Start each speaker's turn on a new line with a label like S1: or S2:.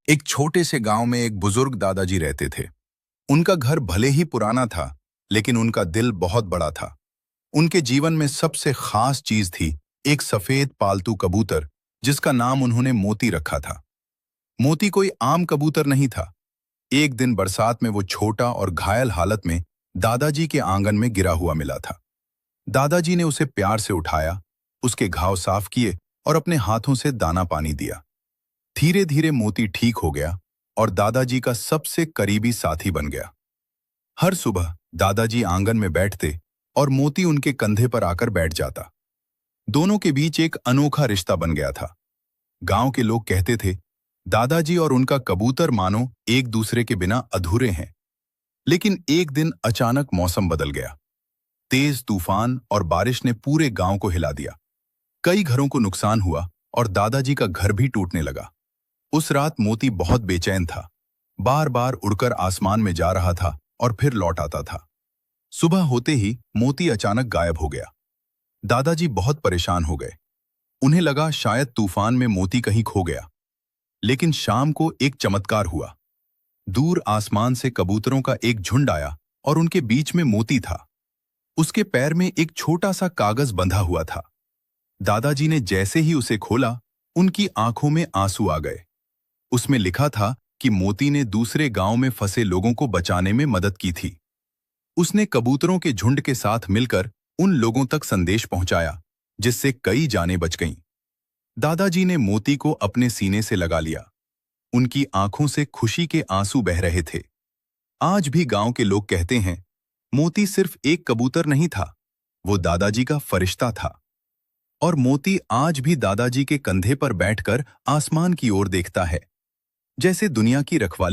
S1: एक छोटे से गांव में एक बुजुर्ग दादाजी रहते थे। उनका घर भले ही पुराना था, लेकिन उनका दिल बहुत बड़ा था। उनके जीवन में सबसे खास चीज थी एक सफेद पालतू कबूतर, जिसका नाम उन्होंने मोती रखा था। मोती कोई आम कबूतर नहीं था। एक दिन बरसात में वो छोटा और घायल हालत में दादाजी के आंगन में गिरा हुआ मिला था। दादाजी ने उसे प्यार से उठाया, उसके घाव साफ किए और अपने हाथों से दाना पानी दिया। धीरे धीरे मोती ठीक हो गया और दादाजी का सबसे करीबी साथी बन गया। हर सुबह दादाजी आंगन में बैठते और मोती उनके कंधे पर आकर बैठ जाता। दोनों के बीच एक अनोखा रिश्ता बन गया था। गांव के लोग कहते थे, दादाजी और उनका कबूतर मानो एक दूसरे के बिना अधूरे हैं। लेकिन एक दिन अचानक मौसम बदल गया। तेज तूफान और बारिश ने पूरे गांव को हिला दिया। कई घरों को नुकसान हुआ और दादाजी का घर भी टूटने लगा। उस रात मोती बहुत बेचैन था। बार बार उड़कर आसमान में जा रहा था और फिर लौट आता था। सुबह होते ही मोती अचानक गायब हो गया। दादाजी बहुत परेशान हो गए। उन्हें लगा शायद तूफान में मोती कहीं खो गया। लेकिन शाम को एक चमत्कार हुआ। दूर आसमान से कबूतरों का एक झुंड आया और उनके बीच में मोती था। उसके पैर में एक छोटा सा कागज बंधा हुआ था। दादाजी ने जैसे ही उसे खोला, उनकी आंखों में आंसू आ गए। उसमें लिखा था कि मोती ने दूसरे गांव में फंसे लोगों को बचाने में मदद की थी। उसने कबूतरों के झुंड के साथ मिलकर उन लोगों तक संदेश पहुंचाया, जिससे कई जानें बच गईं। दादाजी ने मोती को अपने सीने से लगा लिया। उनकी आंखों से खुशी के आंसू बह रहे थे। आज भी गांव के लोग कहते हैं, मोती सिर्फ एक कबूतर नहीं था, वो दादाजी का फरिश्ता था। और मोती आज भी दादाजी के कंधे पर बैठकर आसमान की ओर देखता है, जैसे दुनिया की रखवाली